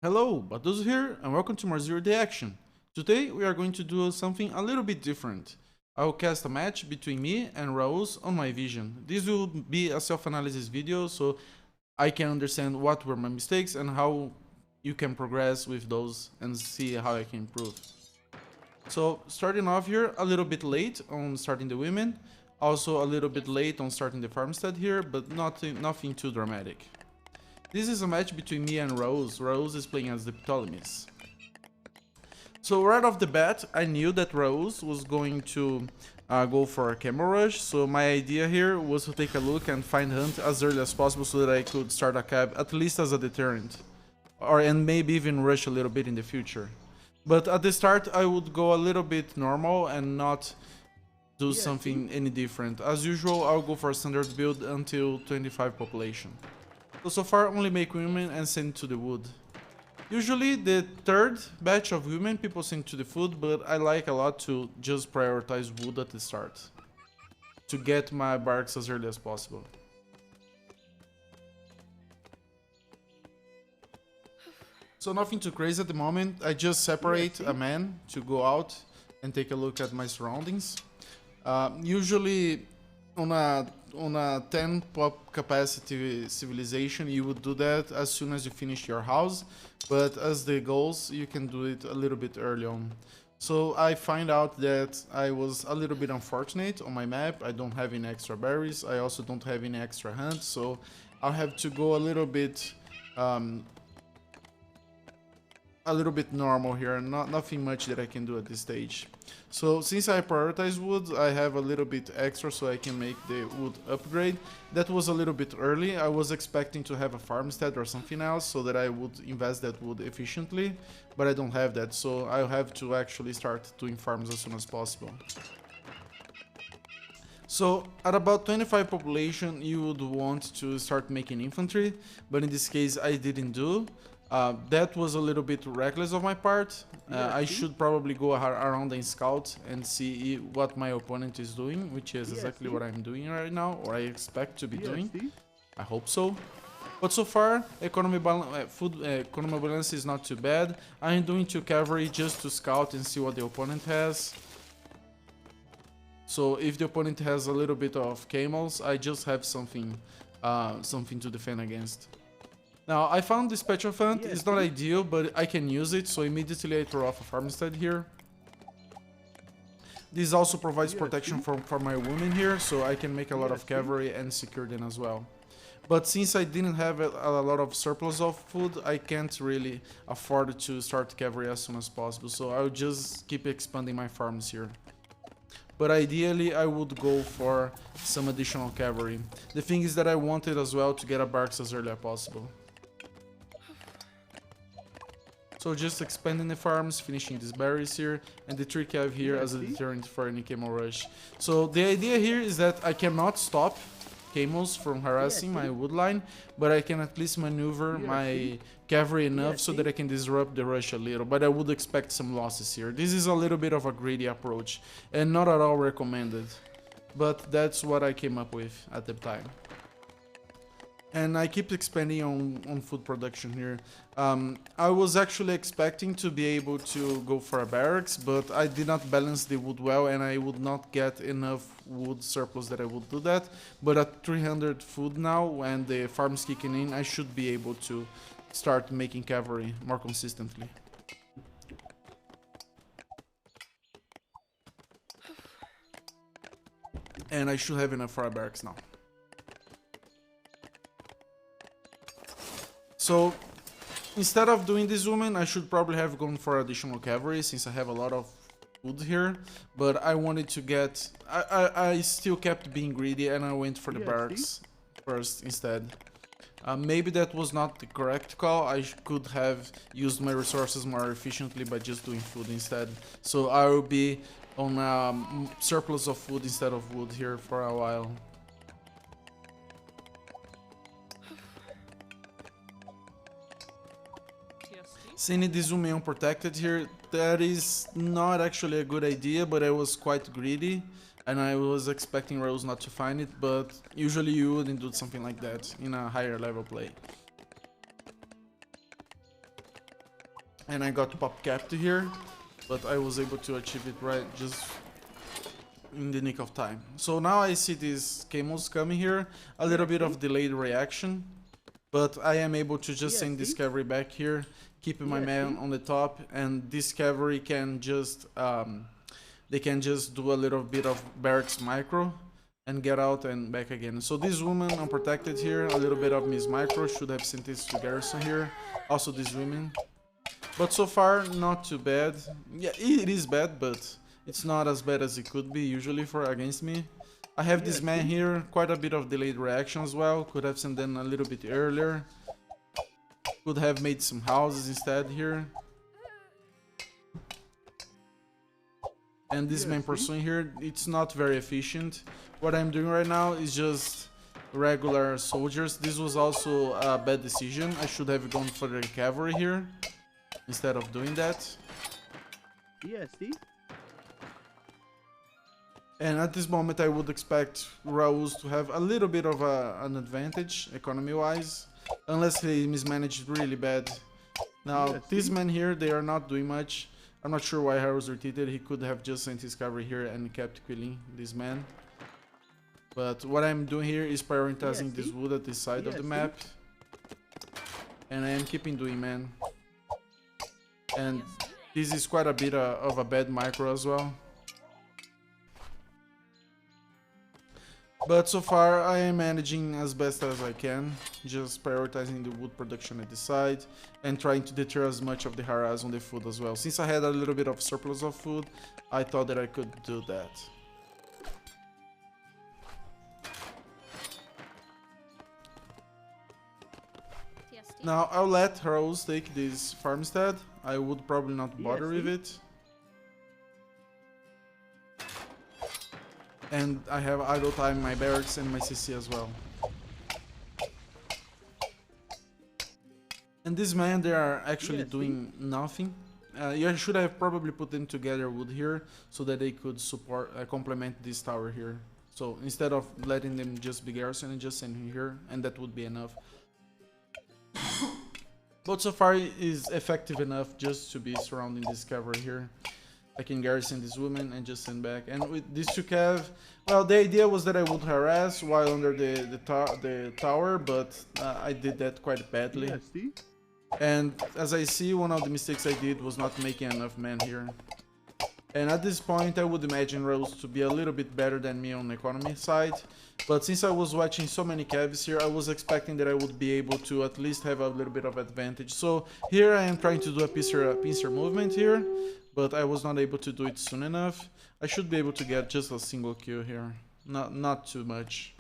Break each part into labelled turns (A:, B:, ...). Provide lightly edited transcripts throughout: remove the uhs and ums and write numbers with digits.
A: Hello, Badosu here, and welcome to more Zero Day Action. Today we are going to do something a little bit different. I will cast a match between me and Rauls on my vision. This will be a self-analysis video, so I can understand what were my mistakes and how you can progress with those and see how I can improve. So starting off here, a little bit late on starting the women, also a little bit late on starting the farmstead here, but nothing too dramatic. This is a match between me and Rauls. Rauls is playing as the Ptolemies. So right off the bat, I knew that Rauls was going to go for a camel rush, so my idea here was to take a look and find Hunt as early as possible so that I could start a cab at least as a deterrent. And maybe even rush a little bit in the future. But at the start I would go a little bit normal and not do something any different. As usual, I'll go for a standard build until 25 population. So far only make women and send to the wood. Usually the third batch of women people send to the food, but I like a lot to just prioritize wood at the start. To get my barks as early as possible. So nothing too crazy at the moment, I just separate a man to go out and take a look at my surroundings. Usually on a 10 pop capacity civilization you would do that as soon as you finish your house, but as the goals you can do it a little bit early on. So I find out that I was a little bit unfortunate on my map. I don't have any extra berries, I also don't have any extra hunts, so I'll have to go a little bit normal here, nothing much that I can do at this stage. So since I prioritize wood, I have a little bit extra so I can make the wood upgrade. That was a little bit early. I was expecting to have a farmstead or something else so that I would invest that wood efficiently, but I don't have that, so I'll have to actually start doing farms as soon as possible. So at about 25 population you would want to start making infantry, but in this case I didn't do. That was a little bit reckless of my part. I should probably go around and scout and see what my opponent is doing, which is exactly what I'm doing right now, or I expect to be doing. I hope so. But so far, economy balance is not too bad. I'm doing 2 cavalry just to scout and see what the opponent has. So if the opponent has a little bit of camels, I just have something to defend against. Now, I found this patch of hunt, it's not ideal, but I can use it, so immediately I throw off a farmstead here. This also provides protection for my women here, so I can make a lot of cavalry and secure them as well. But since I didn't have a lot of surplus of food, I can't really afford to start cavalry as soon as possible, so I'll just keep expanding my farms here. But ideally I would go for some additional cavalry. The thing is that I wanted as well to get a barks as early as possible. So just expanding the farms, finishing these berries here, and the 3 cav here as a deterrent for any camel rush. So the idea here is that I cannot stop camels from harassing my wood line, but I can at least maneuver my cavalry enough so that I can disrupt the rush a little, but I would expect some losses here. This is a little bit of a greedy approach, and not at all recommended, but that's what I came up with at the time. And I keep expanding on food production here. I was actually expecting to be able to go for a barracks, but I did not balance the wood well and I would not get enough wood surplus that I would do that. But at 300 food now, when the farm's kicking in, I should be able to start making cavalry more consistently. And I should have enough for a barracks now. So instead of doing this woman, I should probably have gone for additional cavalry since I have a lot of food here, but I wanted to get... I still kept being greedy and I went for the barracks first instead. Maybe that was not the correct call. I could have used my resources more efficiently by just doing food instead. So I will be on surplus of food instead of wood here for a while. Sending this woman unprotected here, that is not actually a good idea, but I was quite greedy and I was expecting Rauls not to find it, but usually you wouldn't do something like that in a higher level play. and I got pop capped here, but I was able to achieve it right just in the nick of time. So now I see these camels coming here, a little bit of delayed reaction, but I am able to just send this cavalry back here, keeping my man on the top, and this cavalry can just they can just do a little bit of barracks micro and get out and back again. So this woman unprotected here, a little bit of miss micro, should have sent this to garrison here. Also these women. But so far, not too bad. Yeah, it is bad, but it's not as bad as it could be usually for against me. I have this man here, quite a bit of delayed reaction as well. Could have sent them a little bit earlier. Could have made some houses instead here. And this man pursuing here, it's not very efficient. What I'm doing right now is just regular soldiers. This was also a bad decision. I should have gone for the cavalry here instead of doing that.
B: Yeah, see?
A: And at this moment I would expect Rauls to have a little bit of an advantage economy-wise, unless he mismanaged really bad. Now, these men here, they are not doing much. I'm not sure why Rauls retreated. He could have just sent his cavalry here and kept killing this man. But what I'm doing here is prioritizing this wood at this side of the map. And I am keeping doing man. And this is quite a bit of a bad micro as well. But so far I am managing as best as I can, just prioritizing the wood production at the side and trying to deter as much of the harass on the food as well. Since I had a little bit of surplus of food, I thought that I could do that. Now I'll let Rauls take this farmstead. I would probably not bother with it. And I have idle time, my barracks and my CC as well. And these men, they are actually doing nothing. You should have probably put them together wood here so that they could support, complement this tower here. So instead of letting them just be garrison and just send him here, and that would be enough. But so far it is effective enough just to be surrounding this cavalry here. I can garrison this woman and just send back. And with this 2 cav, well, the idea was that I would harass while under the tower, but I did that quite badly. And as I see, one of the mistakes I did was not making enough men here. And at this point, I would imagine Rauls to be a little bit better than me on the economy side. But since I was watching so many cavs here, I was expecting that I would be able to at least have a little bit of advantage. So here I am trying to do a pincer movement here, but I was not able to do it soon enough. I should be able to get just a single kill here, not too much.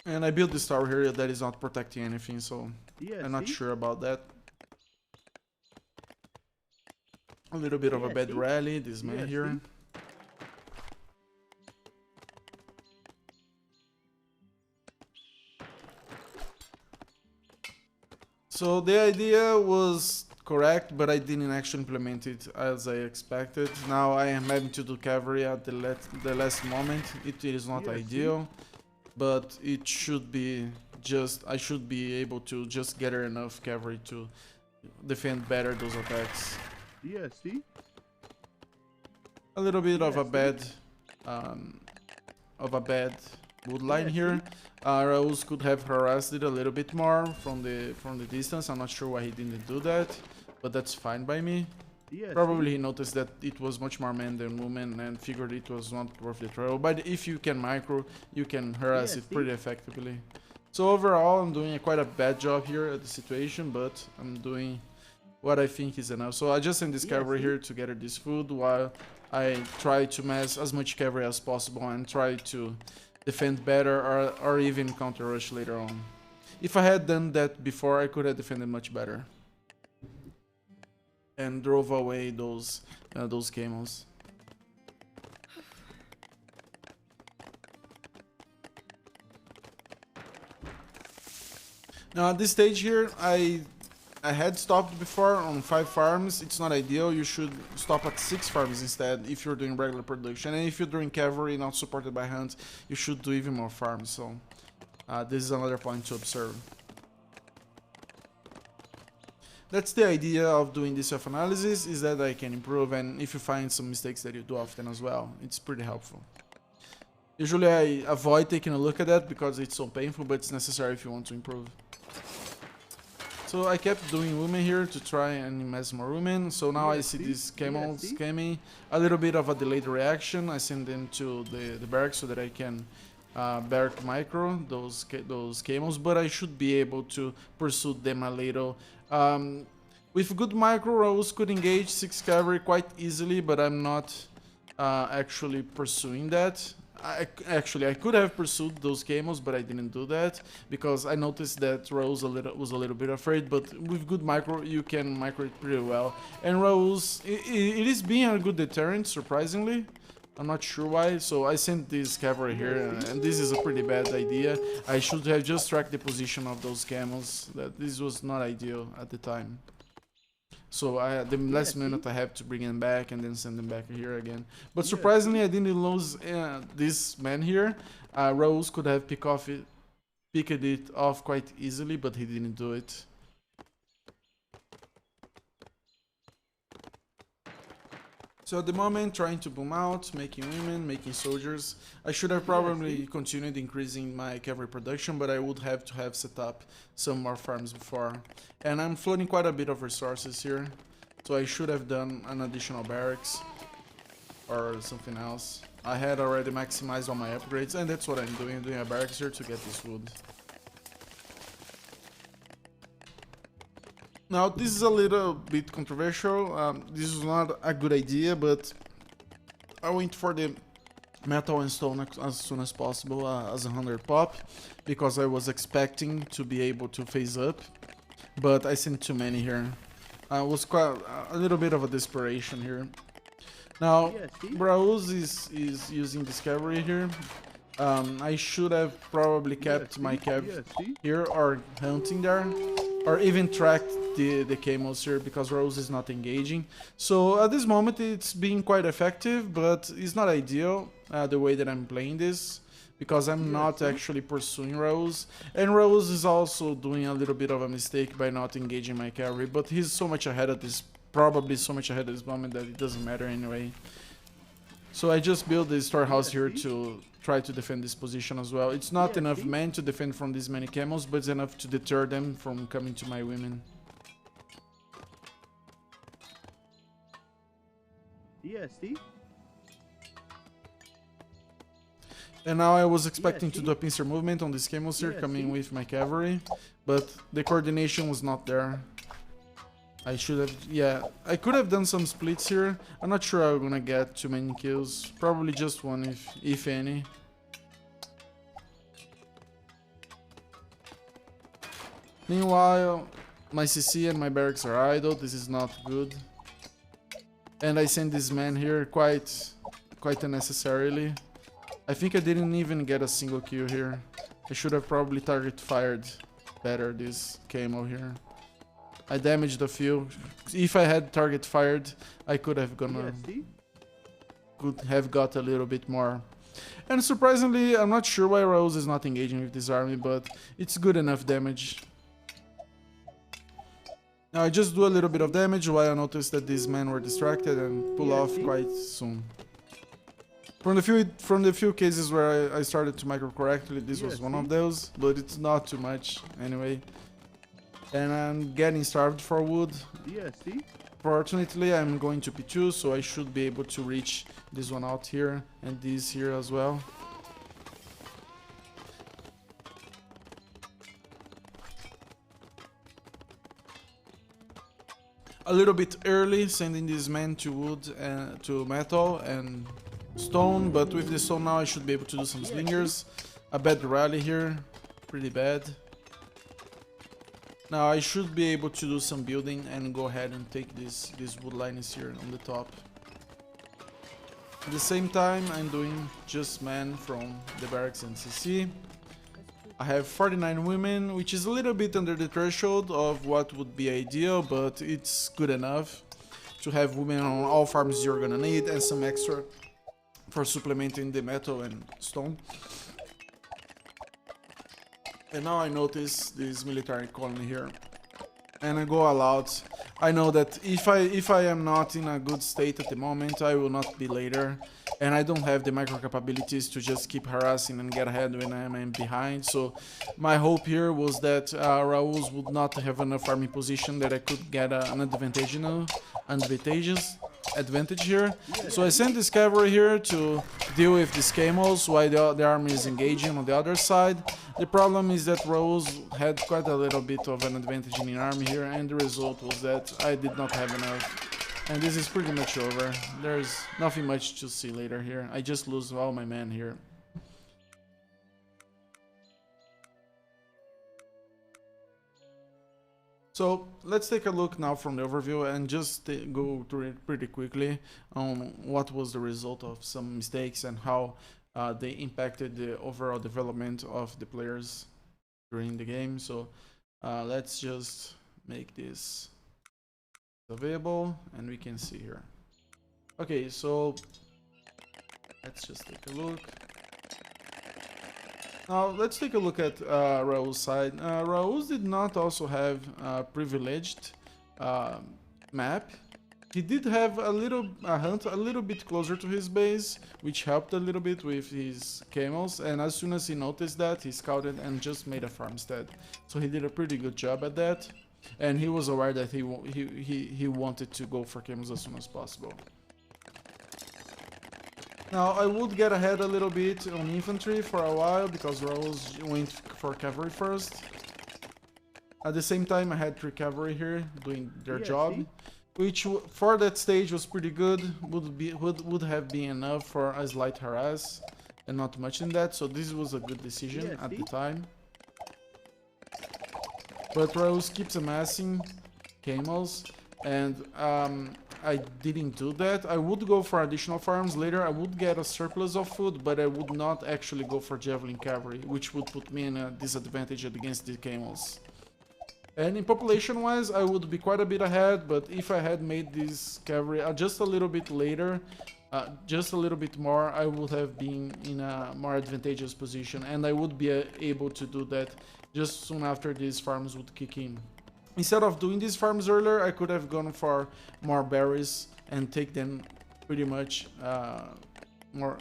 A: And I built this tower here that is not protecting anything, so I'm not sure about that. A little bit of a bad rally, this man here. So the idea was correct, but I didn't actually implement it as I expected. Now I am having to do cavalry at the last moment. It is not ideal, but it should be just, I should be able to just gather enough cavalry to defend better those attacks. A little bit of a bad wood line here. Rauls could have harassed it a little bit more from the distance. I'm not sure why he didn't do that, but that's fine by me. Probably he noticed that it was much more men than women and figured it was not worth the trouble. But if you can micro, you can harass it pretty effectively. So overall, I'm doing quite a bad job here at the situation, but I'm doing what I think is enough. So I just send this cavalry here to gather this food while I try to mass as much cavalry as possible and try to defend better or even counter rush later on. If I had done that before, I could have defended much better and drove away those camels. Now at this stage here, I had stopped before on 5 farms. It's not ideal. You should stop at 6 farms instead if you're doing regular production. And if you're doing cavalry not supported by hunts, you should do even more farms. So this is another point to observe. That's the idea of doing this self-analysis, is that I can improve, and if you find some mistakes that you do often as well, it's pretty helpful. Usually I avoid taking a look at that because it's so painful, but it's necessary if you want to improve. So I kept doing women here to try and amass more women. So now I see these camels coming. A little bit of a delayed reaction. I send them to the barracks so that I can barrack micro those camels, but I should be able to pursue them a little. With good micro, Rauls could engage 6 cavalry quite easily, but I'm not actually pursuing that. I could have pursued those camels, but I didn't do that because I noticed that Rauls was a little bit afraid. But with good micro, you can micro it pretty well. And Rauls, it is being a good deterrent, surprisingly. I'm not sure why. So I sent this cavalry here, and this is a pretty bad idea. I should have just tracked the position of those camels. That this was not ideal at the time. So the last minute I have to bring them back and then send them back here again. But surprisingly, I didn't lose this man here. Rauls could have picked it off quite easily, but he didn't do it. So at the moment, trying to boom out, making women, making soldiers. I should have probably continued increasing my cavalry production, but I would have to have set up some more farms before. And I'm flooding quite a bit of resources here, so I should have done an additional barracks or something else. I had already maximized all my upgrades, and that's what I'm doing a barracks here to get this wood. Now, this is a little bit controversial. This is not a good idea, but I went for the metal and stone as soon as possible as 100 pop, because I was expecting to be able to phase up, but I sent too many here. It was quite a little bit of a desperation here. Now, Rauls is using this cavalry here. I should have probably kept my cav here or hunting there, or even tracked the camels here, because Rauls is not engaging. So at this moment it's being quite effective, but it's not ideal the way that I'm playing this, because I'm not actually pursuing Rauls. And Rauls is also doing a little bit of a mistake by not engaging my cavalry, but he's so much ahead at this, probably so much ahead at this moment, that it doesn't matter anyway. So I just built the storehouse here to try to defend this position as well. It's not enough men to defend from these many camels, but it's enough to deter them from coming to my women. And now I was expecting to do a pincer movement on these camels here, coming with my cavalry, but the coordination was not there. I should have, I could have done some splits here. I'm not sure I'm gonna get too many kills. Probably just one, if any. Meanwhile, my CC and my barracks are idle. This is not good. And I sent this man here quite unnecessarily. I think I didn't even get a single kill here. I should have probably target fired better this camel here. I damaged a few. If I had target fired, I could have got a little bit more. And surprisingly, I'm not sure why Rauls is not engaging with this army, but it's good enough damage. Now I just do a little bit of damage while I notice that these men were distracted and pull off quite soon. From the few cases where I started to micro correctly, this was one of those, but it's not too much anyway. And I'm getting starved for wood. Fortunately, I'm going to P2, so I should be able to reach this one out here and this here as well. A little bit early, sending these men to wood and to metal and stone, but with the stone now I should be able to do some slingers. A bad rally here, pretty bad. Now I should be able to do some building and go ahead and take these wood lines here on the top. At the same time, I'm doing just men from the barracks and CC. I have 49 women, which is a little bit under the threshold of what would be ideal, but it's good enough to have women on all farms you're gonna need, and some extra for supplementing the metal and stone. And now I notice this military colony here. and I go all out. I know that if I am not in a good state at the moment, I will not be later, and I don't have the micro capabilities to just keep harassing and get ahead when I am behind. So my hope here was that Rauls would not have enough farming position that I could get an advantage here. So I sent this cavalry here to deal with these camels while the army is engaging on the other side. The problem is that Rose had quite a little bit of an advantage in the army here, and the result was that I did not have enough. And this is pretty much over. There's nothing much to see later here. I just lose all my men here. So let's take a look now from the overview and just go through it pretty quickly on what was the result of some mistakes and how they impacted the overall development of the players during the game. So let's just make this available and we can see here. Okay, so let's just take a look. Now let's take a look at Raul's side. Raul did not also have a privileged map. He did have a hunt a little bit closer to his base, which helped a little bit with his camels, and as soon as he noticed that, he scouted and just made a farmstead. So he did a pretty good job at that, and he was aware that he wanted to go for camels as soon as possible. Now, I would get ahead a little bit on infantry for a while, because Rose went for cavalry first. At the same time, I had 3 cavalry here doing their job, which for that stage was pretty good, would have been enough for a slight harass, and not much in that, so this was a good decision at the time. But Rose keeps amassing camels, and I didn't do that. I would go for additional farms later. I would get a surplus of food, but I would not actually go for javelin cavalry, which would put me in a disadvantage against the camels. And in population wise, I would be quite a bit ahead, but if I had made this cavalry just a little bit later, just a little bit more, I would have been in a more advantageous position, and I would be able to do that just soon after these farms would kick in. Instead of doing these farms earlier, I could have gone for more berries and take them pretty much more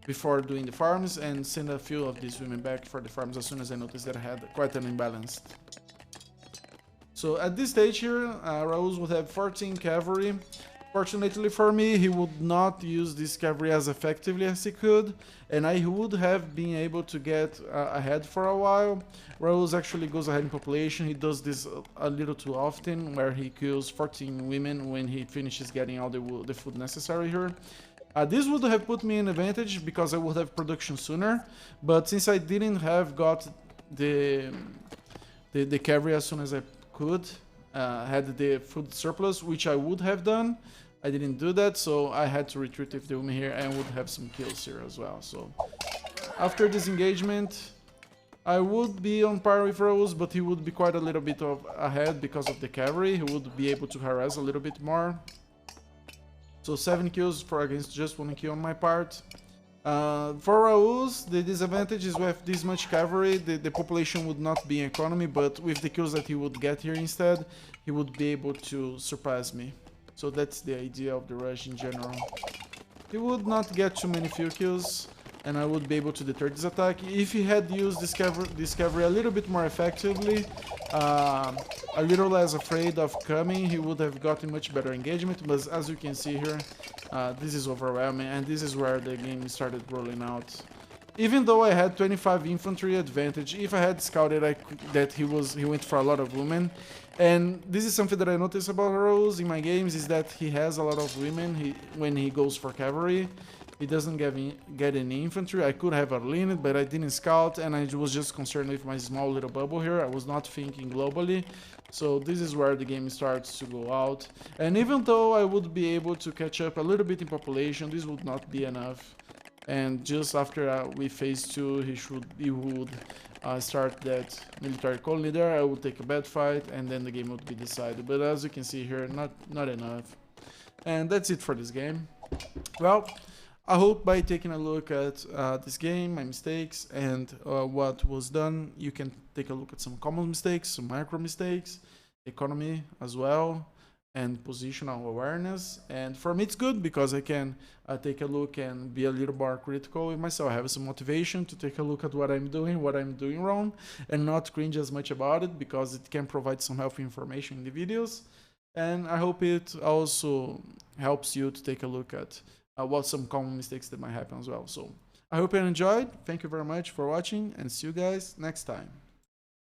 A: before doing the farms, and send a few of these women back for the farms as soon as I noticed that I had quite an imbalance. So at this stage here, Raul would have 14 cavalry. Fortunately for me, he would not use this cavalry as effectively as he could, and I would have been able to get ahead for a while. Rose actually goes ahead in population. He does this a little too often, where he kills 14 women when he finishes getting all the food necessary here. This would have put me in advantage because I would have production sooner, but since I didn't have got the cavalry as soon as I could, had the food surplus, which I would have done, I didn't do that, so I had to retreat with the women here and would have some kills here as well. So after this engagement, I would be on par with Rose, but he would be quite a little bit ahead because of the cavalry. He would be able to harass a little bit more. So 7 kills for against just 1 kill on my part. For Raul's, the disadvantage is with this much cavalry, the population would not be in economy, but with the kills that he would get here instead, he would be able to surpass me. So that's the idea of the rush in general. He would not get too many few kills, and I would be able to deter this attack. If he had used this cavalry a little bit more effectively, a little less afraid of coming, he would have gotten much better engagement, but as you can see here, this is overwhelming, and this is where the game started rolling out. Even though I had 25 infantry advantage, if I had scouted that he went for a lot of women, and this is something that I notice about Rose in my games, is that he has a lot of women when he goes for cavalry. He doesn't get any infantry. I could have leaned, but I didn't scout, and I was just concerned with my small little bubble here. I was not thinking globally. So this is where the game starts to go out. And even though I would be able to catch up a little bit in population, this would not be enough. And just after we phase 2, he would start that military colony there. I would take a bad fight, and then the game would be decided. But as you can see here, not enough. And that's it for this game. Well, I hope by taking a look at this game, my mistakes, and what was done, you can take a look at some common mistakes, some micro mistakes, economy as well, and positional awareness. And for me, it's good because I can take a look and be a little more critical with myself. I have some motivation to take a look at what I'm doing wrong, and not cringe as much about it because it can provide some helpful information in the videos. And I hope it also helps you to take a look at what some common mistakes that might happen as well. So I hope you enjoyed. Thank you very much for watching and see you guys next time.